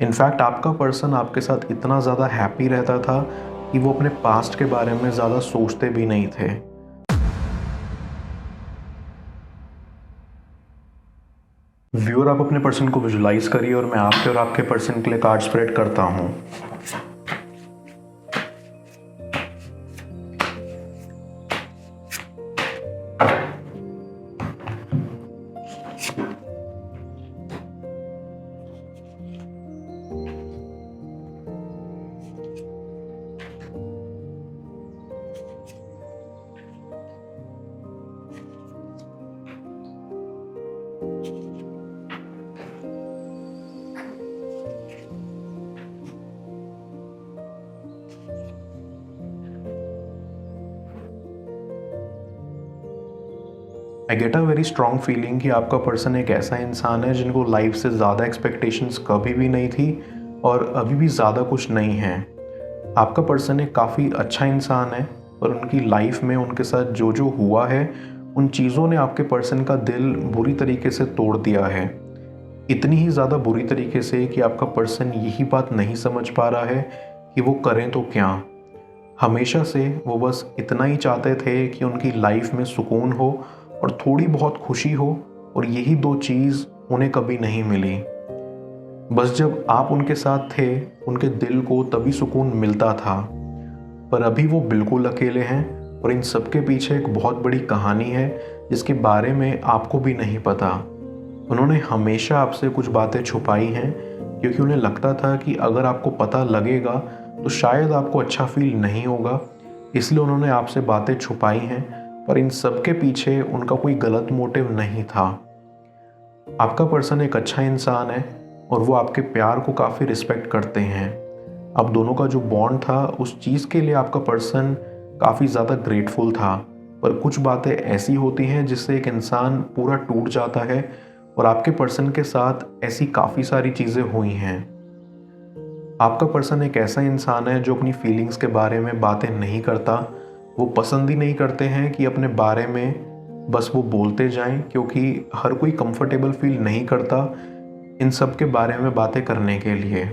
In fact आपका person आपके साथ इतना ज़्यादा हैप्पी रहता था कि वो अपने पास्ट के बारे में ज़्यादा सोचते भी नहीं थे। व्यूअर, आप अपने पर्सन को विजुलाइज करिए और मैं आपके और आपके पर्सन के लिए कार्ड स्प्रेड करता हूँ। I get a very strong feeling कि आपका पर्सन एक ऐसा इंसान है जिनको लाइफ से ज़्यादा एक्सपेक्टेशंस कभी भी नहीं थी और अभी भी ज़्यादा कुछ नहीं है। आपका पर्सन एक काफ़ी अच्छा इंसान है, पर उनकी लाइफ में उनके साथ जो जो हुआ है उन चीज़ों ने आपके पर्सन का दिल बुरी तरीके से तोड़ दिया है। इतनी ही ज़्यादा बुरी तरीके से कि आपका पर्सन यही बात नहीं समझ पा रहा है कि वो करें तो क्या। हमेशा से वो बस इतना ही चाहते थे कि उनकी लाइफ में सुकून हो और थोड़ी बहुत खुशी हो, और यही दो चीज़ उन्हें कभी नहीं मिली। बस जब आप उनके साथ थे उनके दिल को तभी सुकून मिलता था, पर अभी वो बिल्कुल अकेले हैं और इन सब के पीछे एक बहुत बड़ी कहानी है जिसके बारे में आपको भी नहीं पता। उन्होंने हमेशा आपसे कुछ बातें छुपाई हैं क्योंकि उन्हें लगता था कि अगर आपको पता लगेगा तो शायद आपको अच्छा फील नहीं होगा, इसलिए उन्होंने आपसे बातें छुपाई हैं। पर इन सब के पीछे उनका कोई गलत मोटिव नहीं था। आपका पर्सन एक अच्छा इंसान है और वो आपके प्यार को काफ़ी रिस्पेक्ट करते हैं। आप दोनों का जो बॉन्ड था उस चीज़ के लिए आपका पर्सन काफ़ी ज़्यादा ग्रेटफुल था, पर कुछ बातें ऐसी होती हैं जिससे एक इंसान पूरा टूट जाता है, और आपके पर्सन के साथ ऐसी काफ़ी सारी चीज़ें हुई हैं। आपका पर्सन एक ऐसा इंसान है जो अपनी फीलिंग्स के बारे में बातें नहीं करता। वो पसंद ही नहीं करते हैं कि अपने बारे में बस वो बोलते जाएं, क्योंकि हर कोई कंफर्टेबल फील नहीं करता इन सब के बारे में बातें करने के लिए।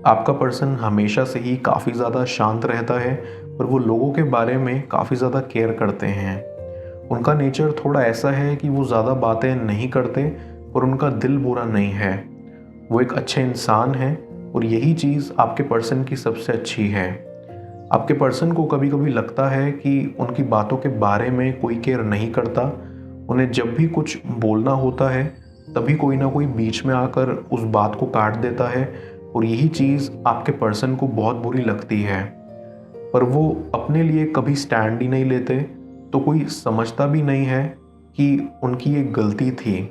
आपका पर्सन हमेशा से ही काफ़ी ज़्यादा शांत रहता है और वो लोगों के बारे में काफ़ी ज़्यादा केयर करते हैं। उनका नेचर थोड़ा ऐसा है कि वो ज़्यादा बातें नहीं करते और उनका दिल बुरा नहीं है। वो एक अच्छे इंसान हैं और यही चीज़ आपके पर्सन की सबसे अच्छी है। आपके पर्सन को कभी कभी लगता है कि उनकी बातों के बारे में कोई केयर नहीं करता। उन्हें जब भी कुछ बोलना होता है तभी कोई ना कोई बीच में आकर उस बात को काट देता है, और यही चीज़ आपके पर्सन को बहुत बुरी लगती है। पर वो अपने लिए कभी स्टैंड ही नहीं लेते, तो कोई समझता भी नहीं है कि उनकी एक गलती थी।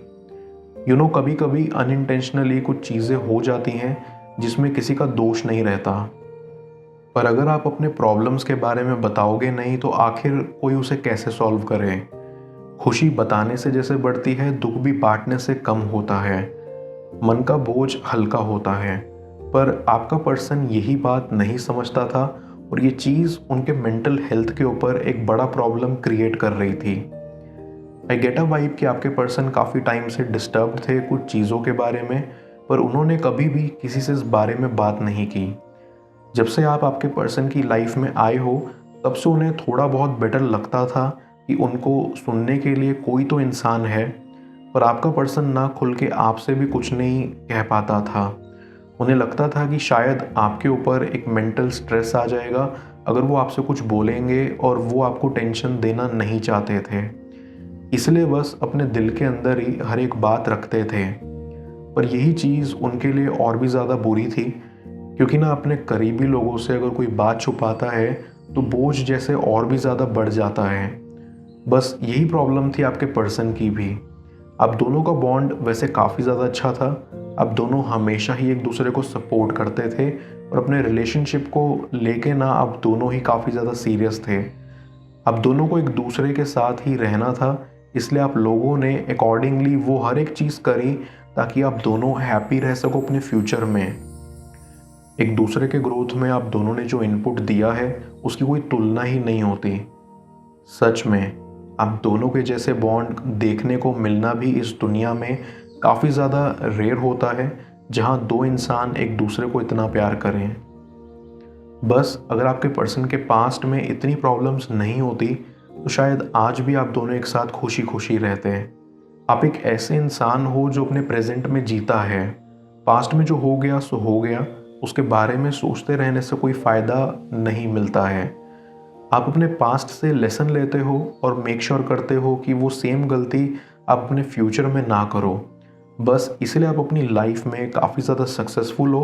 कभी कभी अनइंटेंशनली कुछ चीज़ें हो जाती हैं जिसमें किसी का दोष नहीं रहता, पर अगर आप अपने प्रॉब्लम्स के बारे में बताओगे नहीं तो आखिर कोई उसे कैसे सॉल्व करे। खुशी बताने से जैसे बढ़ती है, दुख भी बांटने से कम होता है। मन का बोझ हल्का होता है, पर आपका पर्सन यही बात नहीं समझता था और ये चीज़ उनके मेंटल हेल्थ के ऊपर एक बड़ा प्रॉब्लम क्रिएट कर रही थी। आई गेट अ वाइब कि आपके पर्सन काफ़ी टाइम से डिस्टर्ब थे कुछ चीज़ों के बारे में, पर उन्होंने कभी भी किसी से इस बारे में बात नहीं की। जब से आप आपके पर्सन की लाइफ में आए हो तब से उन्हें थोड़ा बहुत बेटर लगता था कि उनको सुनने के लिए कोई तो इंसान है, पर आपका पर्सन ना खुल के आपसे भी कुछ नहीं कह पाता था। उन्हें लगता था कि शायद आपके ऊपर एक मेंटल स्ट्रेस आ जाएगा अगर वो आपसे कुछ बोलेंगे, और वो आपको टेंशन देना नहीं चाहते थे, इसलिए बस अपने दिल के अंदर ही हर एक बात रखते थे। पर यही चीज़ उनके लिए और भी ज़्यादा बुरी थी, क्योंकि ना अपने करीबी लोगों से अगर कोई बात छुपाता है तो बोझ जैसे और भी ज़्यादा बढ़ जाता है। बस यही प्रॉब्लम थी आपके पर्सन की भी। आप दोनों का बॉन्ड वैसे काफ़ी ज़्यादा अच्छा था। आप दोनों हमेशा ही एक दूसरे को सपोर्ट करते थे और अपने रिलेशनशिप को लेके ना आप दोनों ही काफ़ी ज़्यादा सीरियस थे। आप दोनों को एक दूसरे के साथ ही रहना था, इसलिए आप लोगों ने अकॉर्डिंगली वो हर एक चीज़ करी ताकि आप दोनों हैप्पी रह सको अपने फ्यूचर में। एक दूसरे के ग्रोथ में आप दोनों ने जो इनपुट दिया है उसकी कोई तुलना ही नहीं होती। सच में आप दोनों के जैसे बॉन्ड देखने को मिलना भी इस दुनिया में काफ़ी ज़्यादा रेयर होता है, जहां दो इंसान एक दूसरे को इतना प्यार करें। बस अगर आपके पर्सन के पास्ट में इतनी प्रॉब्लम्स नहीं होती तो शायद आज भी आप दोनों एक साथ खुशी खुशी रहते हैं। आप एक ऐसे इंसान हो जो अपने प्रेजेंट में जीता है। पास्ट में जो हो गया सो हो गया, उसके बारे में सोचते रहने से कोई फ़ायदा नहीं मिलता है। आप अपने पास्ट से लेसन लेते हो और मेक श्योर करते हो कि वो सेम गलती आप अपने फ्यूचर में ना करो। बस इसलिए आप अपनी लाइफ में काफ़ी ज़्यादा सक्सेसफुल हो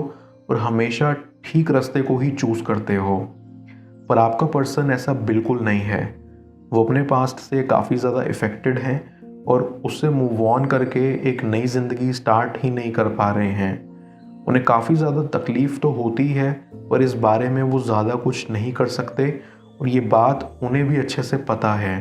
और हमेशा ठीक रास्ते को ही चूज़ करते हो। पर आपका पर्सन ऐसा बिल्कुल नहीं है। वो अपने पास्ट से काफ़ी ज़्यादा इफ़ेक्टेड हैं और उससे मूव ऑन करके एक नई ज़िंदगी स्टार्ट ही नहीं कर पा रहे हैं। उन्हें काफ़ी ज़्यादा तकलीफ़ तो होती है, पर इस बारे में वो ज़्यादा कुछ नहीं कर सकते और ये बात उन्हें भी अच्छे से पता है।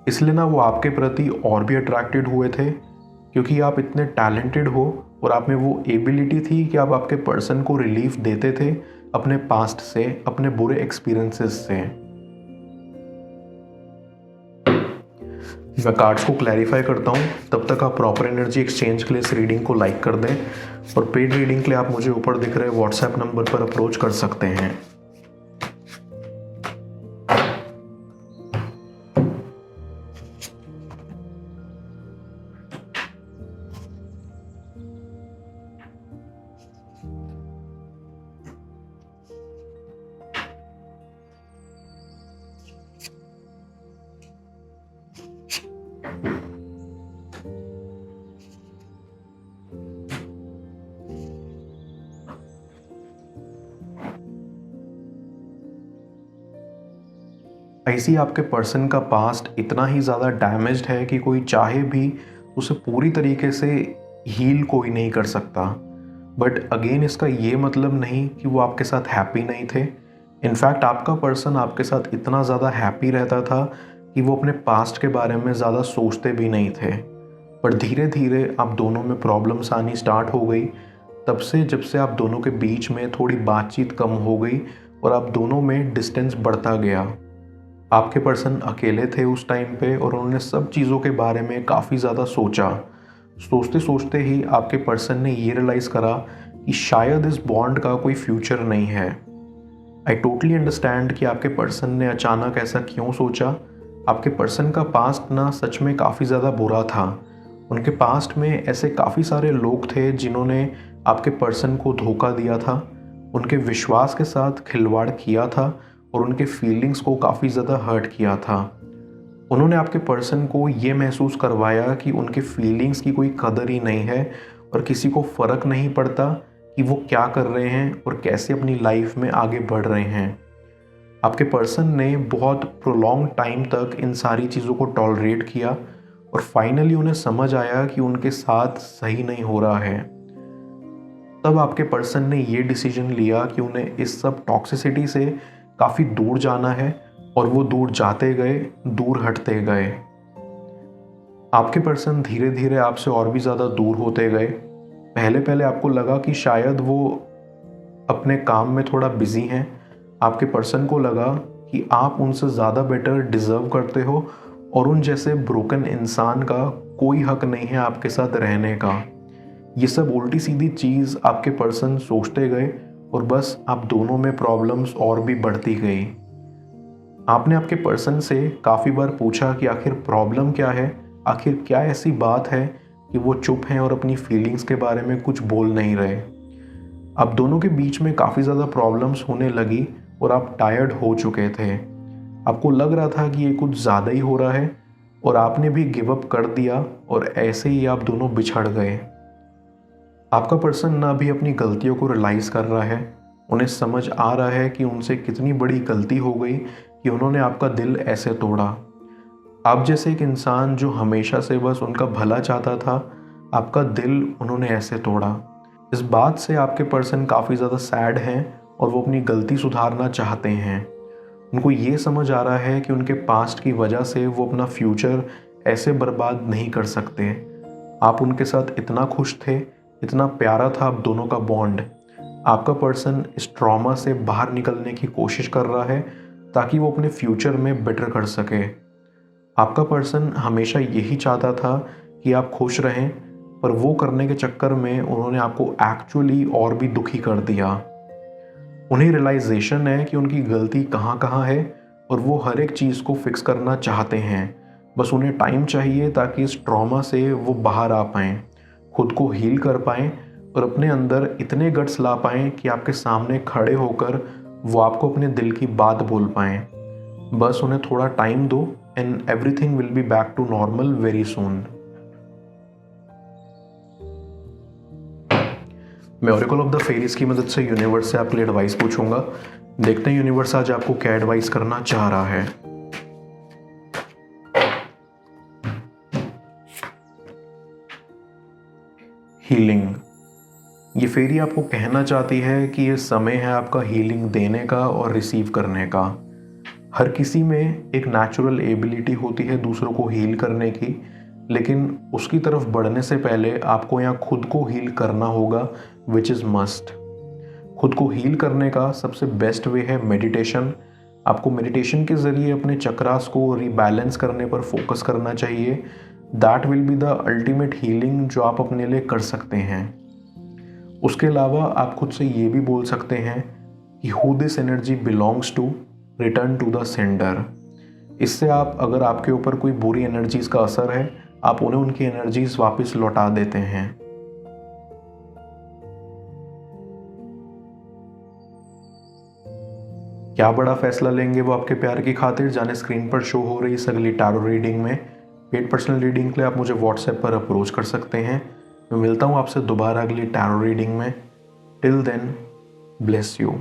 इसलिए ना वो आपके प्रति और भी अट्रैक्टेड हुए थे, क्योंकि आप इतने टैलेंटेड हो और आप में वो एबिलिटी थी कि आप आपके पर्सन को रिलीफ देते थे अपने पास्ट से, अपने बुरे एक्सपीरियंसेस से। मैं कार्ड्स को क्लैरिफाई करता हूँ, तब तक आप प्रॉपर एनर्जी एक्सचेंज के लिए इस रीडिंग को लाइक कर दें और पेड रीडिंग के लिए आप मुझे ऊपर दिख रहे व्हाट्सएप नंबर पर अप्रोच कर सकते हैं। ऐसे ही आपके पर्सन का पास्ट इतना ही ज़्यादा डैमेज्ड है कि कोई चाहे भी उसे पूरी तरीके से हील कोई नहीं कर सकता। बट अगेन इसका ये मतलब नहीं कि वो आपके साथ हैप्पी नहीं थे। इनफैक्ट आपका पर्सन आपके साथ इतना ज़्यादा हैप्पी रहता था कि वो अपने पास्ट के बारे में ज़्यादा सोचते भी नहीं थे। पर धीरे धीरे आप दोनों में प्रॉब्लम्स आनी स्टार्ट हो गई, तब से जब से आप दोनों के बीच में थोड़ी बातचीत कम हो गई और आप दोनों में डिस्टेंस बढ़ता गया। आपके पर्सन अकेले थे उस टाइम पे और उन्होंने सब चीज़ों के बारे में काफ़ी ज़्यादा सोचा। सोचते सोचते ही आपके पर्सन ने ये रियलाइज़ करा कि शायद इस बॉन्ड का कोई फ्यूचर नहीं है। आई टोटली अंडरस्टैंड कि आपके पर्सन ने अचानक ऐसा क्यों सोचा। आपके पर्सन का पास्ट ना सच में काफ़ी ज़्यादा बुरा था। उनके पास्ट में ऐसे काफ़ी सारे लोग थे जिन्होंने आपके पर्सन को धोखा दिया था, उनके विश्वास के साथ खिलवाड़ किया था और उनके फीलिंग्स को काफ़ी ज़्यादा हर्ट किया था। उन्होंने आपके पर्सन को ये महसूस करवाया कि उनके फीलिंग्स की कोई कदर ही नहीं है और किसी को फ़र्क नहीं पड़ता कि वो क्या कर रहे हैं और कैसे अपनी लाइफ में आगे बढ़ रहे हैं। आपके पर्सन ने बहुत प्रोलॉन्ग टाइम तक इन सारी चीज़ों को टॉलरेट किया और फाइनली उन्हें समझ आया कि उनके साथ सही नहीं हो रहा है। तब आपके पर्सन ने ये डिसीजन लिया कि उन्हें इस सब टॉक्सिसिटी से काफ़ी दूर जाना है और वो दूर जाते गए, दूर हटते गए। आपके पर्सन धीरे धीरे आपसे और भी ज़्यादा दूर होते गए। पहले पहले आपको लगा कि शायद वो अपने काम में थोड़ा बिजी हैं। आपके पर्सन को लगा कि आप उनसे ज़्यादा बेटर डिज़र्व करते हो और उन जैसे ब्रोकन इंसान का कोई हक नहीं है आपके साथ रहने का। ये सब उल्टी सीधी चीज़ आपके पर्सन सोचते गए और बस आप दोनों में प्रॉब्लम्स और भी बढ़ती गई। आपने आपके पर्सन से काफ़ी बार पूछा कि आखिर प्रॉब्लम क्या है, आखिर क्या ऐसी बात है कि वो चुप हैं और अपनी फीलिंग्स के बारे में कुछ बोल नहीं रहे। अब दोनों के बीच में काफ़ी ज़्यादा प्रॉब्लम्स होने लगी और आप टायर्ड हो चुके थे। आपको लग रहा था कि ये कुछ ज़्यादा ही हो रहा है और आपने भी गिव अप कर दिया और ऐसे ही आप दोनों बिछड़ गए। आपका पर्सन ना भी अपनी गलतियों को रियलाइज़ कर रहा है। उन्हें समझ आ रहा है कि उनसे कितनी बड़ी गलती हो गई कि उन्होंने आपका दिल ऐसे तोड़ा। आप जैसे एक इंसान जो हमेशा से बस उनका भला चाहता था, आपका दिल उन्होंने ऐसे तोड़ा। इस बात से आपके पर्सन काफ़ी ज़्यादा सैड हैं और वो अपनी गलती सुधारना चाहते हैं। उनको ये समझ आ रहा है कि उनके पास्ट की वजह से वो अपना फ्यूचर ऐसे बर्बाद नहीं कर सकते। आप उनके साथ इतना खुश थे, इतना प्यारा था आप दोनों का बॉन्ड। आपका पर्सन इस ट्रॉमा से बाहर निकलने की कोशिश कर रहा है ताकि वो अपने फ्यूचर में बेटर कर सके। आपका पर्सन हमेशा यही चाहता था कि आप खुश रहें, पर वो करने के चक्कर में उन्होंने आपको एक्चुअली और भी दुखी कर दिया। उन्हें रियलाइजेशन है कि उनकी गलती कहाँ कहाँ है और वो हर एक चीज़ को फिक्स करना चाहते हैं। बस उन्हें टाइम चाहिए ताकि इस ट्रॉमा से वो बाहर आ पाएँ, खुद को हील कर पाएँ और अपने अंदर इतने गट्स ला पाएँ कि आपके सामने खड़े होकर वो आपको अपने दिल की बात बोल पाएँ। बस उन्हें थोड़ा टाइम दो and everything will be back to normal very soon. मैं ओरेकल ऑफ द फेरीज की मदद से यूनिवर्स से आपके लिए एडवाइस पूछूंगा। देखते हैं यूनिवर्स आज आपको क्या एडवाइस करना चाह रहा है। हीलिंग। ये फेरी आपको कहना चाहती है कि ये समय है आपका हीलिंग देने का और रिसीव करने का। हर किसी में एक नेचुरल एबिलिटी होती है दूसरों को हील करने की, लेकिन उसकी तरफ बढ़ने से पहले आपको यहाँ खुद को हील करना होगा, विच इज़ मस्ट। खुद को हील करने का सबसे बेस्ट वे है मेडिटेशन। आपको मेडिटेशन के ज़रिए अपने चक्रास को रीबैलेंस करने पर फोकस करना चाहिए। That will be the ultimate healing जो आप अपने लिए कर सकते हैं। उसके अलावा आप खुद से ये भी बोल सकते हैं कि who this energy belongs to, return to the sender. इससे आप, अगर आपके ऊपर कोई बुरी एनर्जीज का असर है, आप उन्हें उनकी एनर्जीज वापस लौटा देते हैं। क्या बड़ा फैसला लेंगे वो आपके प्यार की खातिर, जाने स्क्रीन पर शो हो रही इस अगली टैरो रीडिंग में। पेड पर्सनल रीडिंग के लिए आप मुझे व्हाट्सएप पर अप्रोच कर सकते हैं। मैं मिलता हूँ आपसे दोबारा अगली टैरो रीडिंग में। Till then, bless you.